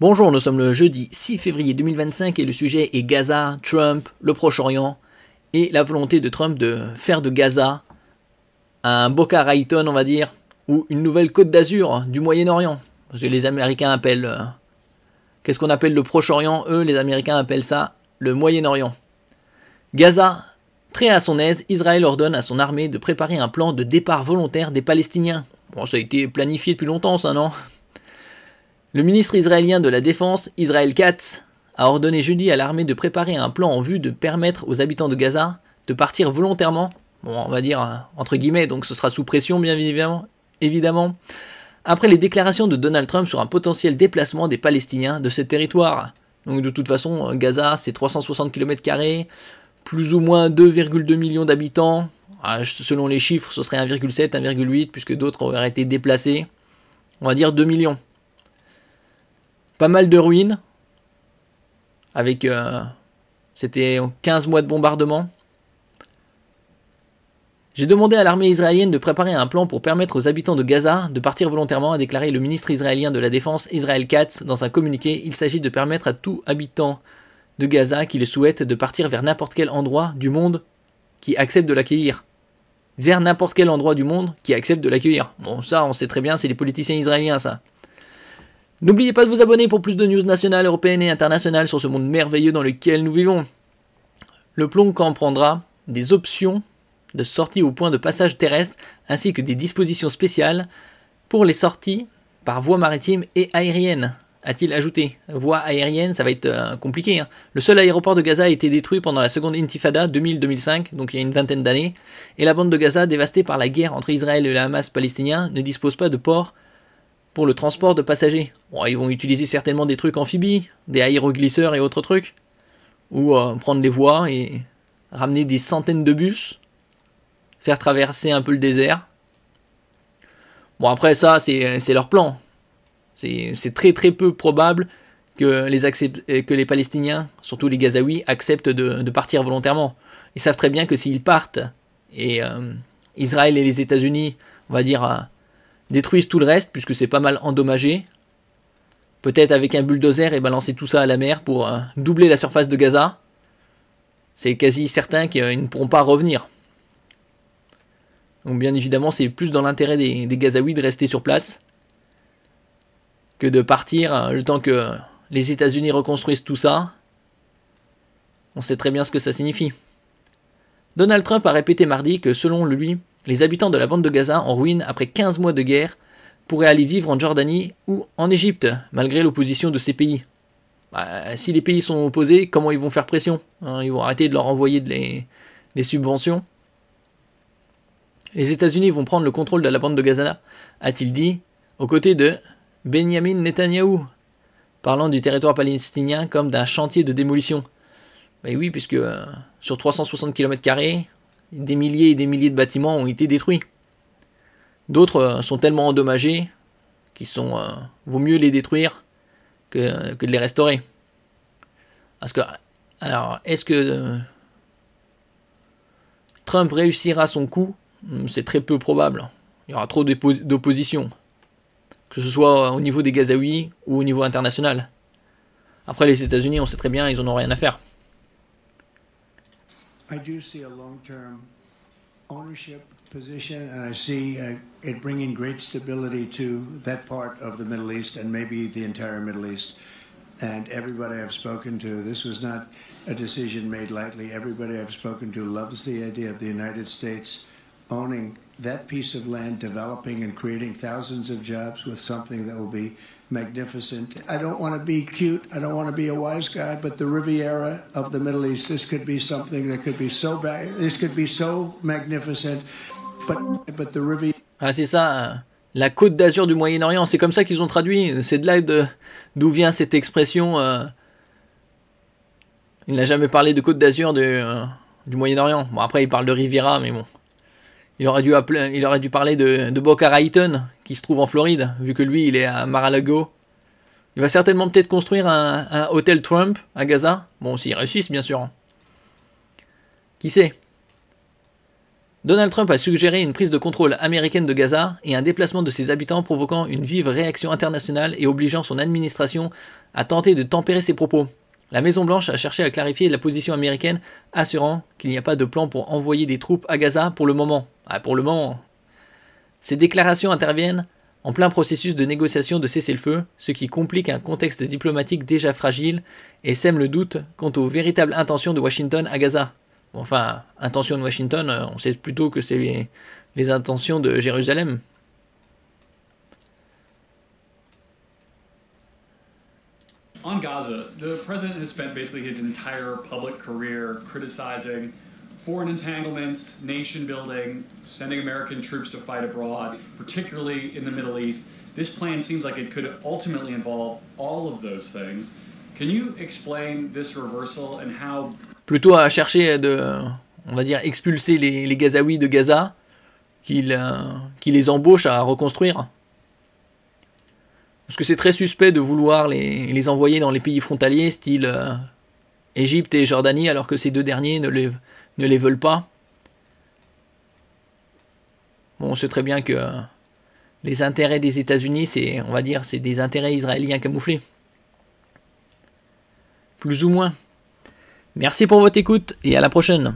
Bonjour, nous sommes le jeudi 6 février 2025 et le sujet est Gaza, Trump, le Proche-Orient et la volonté de Trump de faire de Gaza un Boca Raton, on va dire, ou une nouvelle Côte d'Azur du Moyen-Orient. Parce que les Américains appellent... qu'est-ce qu'on appelle le Proche-Orient? Eux, les Américains appellent ça le Moyen-Orient. Gaza, très à son aise, Israël ordonne à son armée de préparer un plan de départ volontaire des Palestiniens. Bon, ça a été planifié depuis longtemps, ça, non? Le ministre israélien de la Défense, Israel Katz, a ordonné jeudi à l'armée de préparer un plan en vue de permettre aux habitants de Gaza de partir volontairement, bon, on va dire entre guillemets, donc ce sera sous pression bien évidemment, après les déclarations de Donald Trump sur un potentiel déplacement des Palestiniens de ce territoire. Donc de toute façon, Gaza c'est 360 km², plus ou moins 2,2 millions d'habitants, selon les chiffres ce serait 1,7, 1,8 puisque d'autres auraient été déplacés, on va dire 2 millions. Pas mal de ruines, avec c'était 15 mois de bombardement. J'ai demandé à l'armée israélienne de préparer un plan pour permettre aux habitants de Gaza de partir volontairement, a déclaré le ministre israélien de la Défense Israel Katz dans un communiqué. Il s'agit de permettre à tout habitant de Gaza qui le souhaite de partir vers n'importe quel endroit du monde qui accepte de l'accueillir. Vers n'importe quel endroit du monde qui accepte de l'accueillir. Bon, ça on sait très bien, c'est les politiciens israéliens ça. N'oubliez pas de vous abonner pour plus de news nationales, européennes et internationales sur ce monde merveilleux dans lequel nous vivons. Le plan comprendra des options de sortie au point de passage terrestre ainsi que des dispositions spéciales pour les sorties par voie maritime et aérienne, a-t-il ajouté. Voie aérienne, ça va être compliqué. Le seul aéroport de Gaza a été détruit pendant la seconde intifada 2000-2005, donc il y a une vingtaine d'années, et la bande de Gaza, dévastée par la guerre entre Israël et le Hamas palestinien, ne dispose pas de port pour le transport de passagers. Bon, ils vont utiliser certainement des trucs amphibies, des aéroglisseurs et autres trucs, ou prendre les voies et ramener des centaines de bus, faire traverser un peu le désert. Bon, après ça, c'est leur plan. C'est très très peu probable que les Palestiniens, surtout les Gazaouis, acceptent de partir volontairement. Ils savent très bien que s'ils partent, et Israël et les États-Unis, on va dire... détruisent tout le reste, puisque c'est pas mal endommagé. Peut-être avec un bulldozer et balancer tout ça à la mer pour doubler la surface de Gaza. C'est quasi certain qu'ils ne pourront pas revenir. Donc bien évidemment, c'est plus dans l'intérêt des Gazaouis de rester sur place que de partir le temps que les États-Unis reconstruisent tout ça. On sait très bien ce que ça signifie. Donald Trump a répété mardi que selon lui, les habitants de la bande de Gaza en ruine après 15 mois de guerre pourraient aller vivre en Jordanie ou en Égypte, malgré l'opposition de ces pays. Si les pays sont opposés, comment ils vont faire pression? Ils vont arrêter de leur envoyer des subventions. Les États-Unis vont prendre le contrôle de la bande de Gaza, a-t-il dit, aux côtés de Benjamin Netanyahou, parlant du territoire palestinien comme d'un chantier de démolition. Ben oui, puisque sur 360 km², des milliers et des milliers de bâtiments ont été détruits. D'autres sont tellement endommagés qu'il vaut mieux les détruire que de les restaurer. Parce que, alors, est-ce que Trump réussira son coup? C'est très peu probable. Il y aura trop d'opposition, que ce soit au niveau des Gazaouis ou au niveau international. Après, les États-Unis, on sait très bien, ils n'en ont rien à faire. I do see a long-term ownership position, and I see it bringing great stability to that part of the Middle East and maybe the entire Middle East. And everybody I've spoken to, this was not a decision made lightly. Everybody I've spoken to loves the idea of the United States owning that piece of land, developing and creating thousands of jobs with something that will be magnificent. I don't want to be cute. I don't want to be a wise guy, but the Riviera of the Middle East, this could be something that could be so this could be so magnificent. But the Riviera. Ah, c'est ça, la Côte d'Azur du Moyen-Orient. C'est comme ça qu'ils ont traduit. C'est de là d'où vient cette expression. Il n'a jamais parlé de Côte d'Azur du Moyen-Orient. Bon, après, il parle de Riviera, mais bon. Il aurait dû parler de Boca Raton, qui se trouve en Floride, vu que lui, il est à Mar-a-Lago. Il va certainement peut-être construire un hôtel Trump à Gaza. Bon, s'ils réussissent, bien sûr. Qui sait? Donald Trump a suggéré une prise de contrôle américaine de Gaza et un déplacement de ses habitants provoquant une vive réaction internationale et obligeant son administration à tenter de tempérer ses propos. La Maison-Blanche a cherché à clarifier la position américaine, assurant qu'il n'y a pas de plan pour envoyer des troupes à Gaza pour le moment. Pour le moment. Ces déclarations interviennent en plein processus de négociation de cessez-le-feu, ce qui complique un contexte diplomatique déjà fragile et sème le doute quant aux véritables intentions de Washington à Gaza. Enfin, intention de Washington, on sait plutôt que c'est les intentions de Jérusalem. On Gaza, the president has spent basically his entire public career criticizing foreign entanglements, nation building, sending American troops to fight abroad, particularly in the Middle East. This plan seems like it could ultimately involve all of those things. Can you explain this reversal and how... Plutôt à chercher on va dire, expulser les Gazaouis de Gaza, qui les embauche à reconstruire. Parce que c'est très suspect de vouloir les envoyer dans les pays frontaliers, style Égypte et Jordanie, alors que ces deux derniers ne les veulent pas. Bon, on sait très bien que les intérêts des États-Unis, c'est des intérêts israéliens camouflés. Plus ou moins. Merci pour votre écoute et à la prochaine.